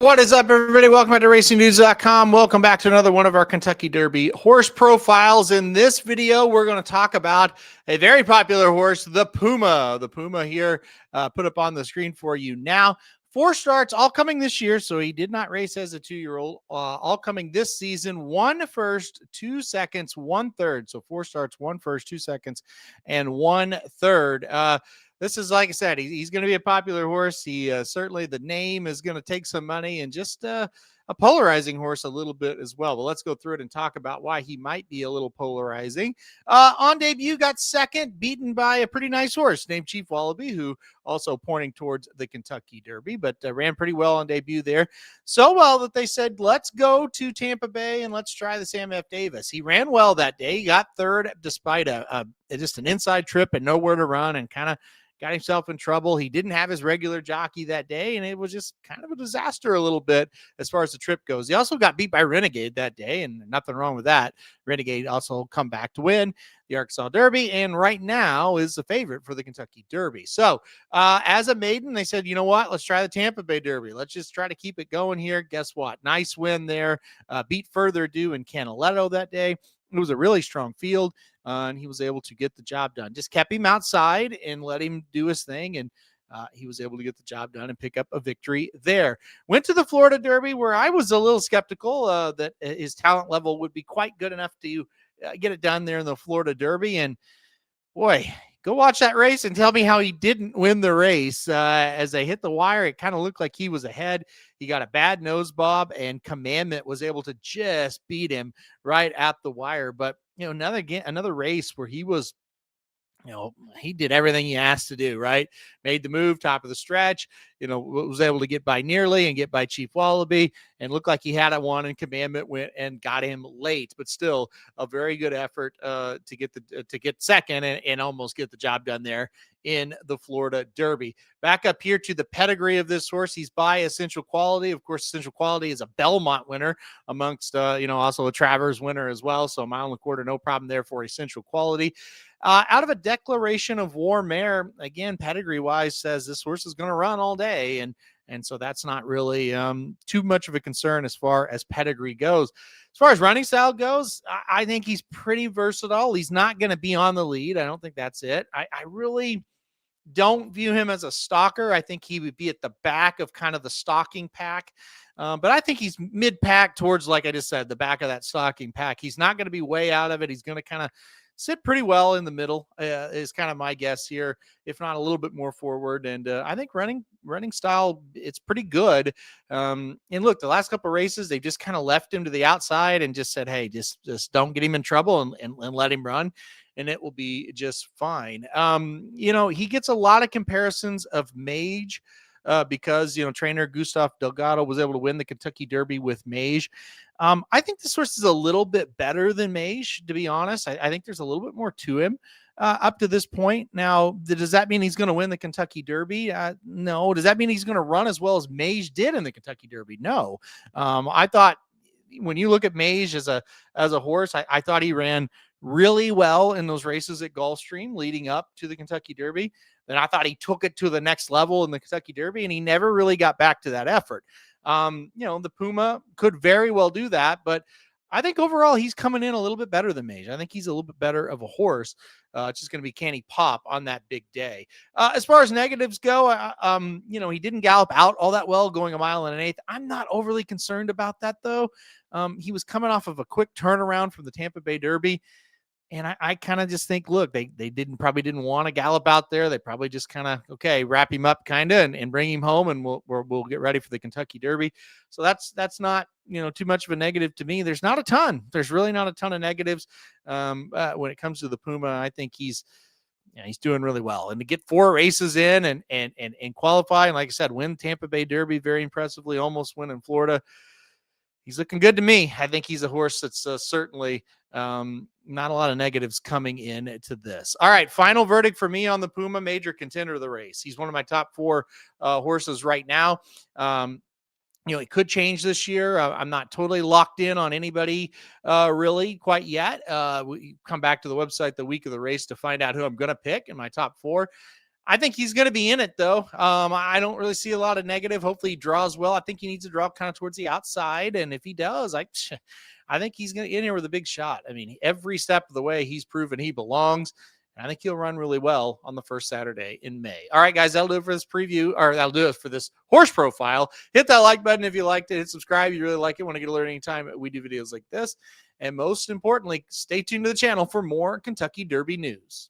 What is up, everybody? Welcome back to racingdudes.com. Welcome back to another one of our Kentucky Derby horse profiles. In this video, we're going to talk about a very popular horse, the Puma. The Puma here, put up on the screen for you now. 4 starts, all coming this year, so he did not race as a 2-year-old. All coming this season, 1 first, 2 seconds, 1 third. So 4 starts, 1 first, 2 seconds, and 1 third. This is, like I said, he's going to be a popular horse. He certainly, the name is going to take some money, and just a polarizing horse a little bit as well. But let's go through it and talk about why he might be a little polarizing. On debut, got second, beaten by a pretty nice horse named Chief Wallaby, who also pointing towards the Kentucky Derby, but ran pretty well on debut there. So well that they said, let's go to Tampa Bay and let's try the Sam F. Davis. He ran well that day. He got third despite just an inside trip and nowhere to run, and kind of got himself in trouble. He didn't have his regular jockey that day, and it was just kind of a disaster a little bit as far as the trip goes. He also got beat by Renegade that day, and nothing wrong with that. Renegade also come back to win the Arkansas Derby, and right now is the favorite for the Kentucky Derby. So as a maiden, they said, you know what, let's try the Tampa Bay Derby. Let's just try to keep it going here. Guess what? Nice win there. Beat Further Ado in Canaletto that day. It was a really strong field, and he was able to get the job done. Just kept him outside and let him do his thing, and he was able to get the job done and pick up a victory there. Went to the Florida Derby, where I was a little skeptical that his talent level would be quite good enough to get it done there in the Florida Derby. And boy, go watch that race and tell me how he didn't win the race. As they hit the wire, it kind of looked like he was ahead. He got a bad nose bob, and Commandment was able to just beat him right at the wire. But, another race where he was, he did everything he asked to do, right? Made the move, top of the stretch, was able to get by Nearly and get by Chief Wallaby, and looked like he had a one, and Commandment went and got him late, but still a very good effort to get second and almost get the job done there in the Florida Derby. Back up here to the pedigree of this horse. He's by Essential Quality. Of course, Essential Quality is a Belmont winner amongst, also a Travers winner as well. So a mile and a quarter, no problem there for Essential Quality. Out of a Declaration of War mare, again, pedigree-wise, says this horse is going to run all day, and so that's not really too much of a concern as far as pedigree goes. As far as running style goes, I think he's pretty versatile. He's not going to be on the lead. I don't think that's it. I really don't view him as a stalker. I think he would be at the back of kind of the stalking pack. But I think he's mid-pack towards, like I just said, the back of that stalking pack. He's not going to be way out of it. He's going to kind of sit pretty well in the middle, is kind of my guess here, if not a little bit more forward. And I think running style, it's pretty good. And look, the last couple of races, they've just kind of left him to the outside and just said, hey, just don't get him in trouble and let him run, and it will be just fine. He gets a lot of comparisons of Mage, because, trainer Gustav Delgado was able to win the Kentucky Derby with Mage. I think this horse is a little bit better than Mage, to be honest. I think there's a little bit more to him up to this point. Now, does that mean he's going to win the Kentucky Derby? No. Does that mean he's going to run as well as Mage did in the Kentucky Derby? No. I thought when you look at Mage as a horse, I thought he ran really well in those races at Gulfstream leading up to the Kentucky Derby. Then I thought he took it to the next level in the Kentucky Derby, and he never really got back to that effort. The Puma could very well do that, but I think overall he's coming in a little bit better than Mage. I think he's a little bit better of a horse. It's just going to be, can he pop on that big day? As far as negatives go, he didn't gallop out all that well going a mile and an eighth. I'm not overly concerned about that, though. He was coming off of a quick turnaround from the Tampa Bay Derby. And I kind of just think, look, they probably didn't want to gallop out there. They probably just kind of, okay, wrap him up kind of and bring him home, and we'll get ready for the Kentucky Derby. So that's not, too much of a negative to me. There's really not a ton of negatives when it comes to the Puma. I think he's doing really well, and to get 4 races in and qualify, and like I said, win Tampa Bay Derby very impressively, almost win in Florida. He's looking good to me. I think he's a horse that's certainly not a lot of negatives coming in to this. All right, final verdict for me on the Puma, major contender of the race. He's one of my top 4 horses right now. It could change this year. I'm not totally locked in on anybody really quite yet. We come back to the website the week of the race to find out who I'm going to pick in my top 4. I think he's going to be in it, though. I don't really see a lot of negative. Hopefully, he draws well. I think he needs to draw kind of towards the outside, and if he does, I think he's going to get in here with a big shot. I mean, every step of the way, he's proven he belongs. And I think he'll run really well on the first Saturday in May. All right, guys, that'll do it for this preview, or that'll do it for this horse profile. Hit that like button if you liked it. Hit subscribe if you really like it. Want to get alert anytime we do videos like this. And most importantly, stay tuned to the channel for more Kentucky Derby news.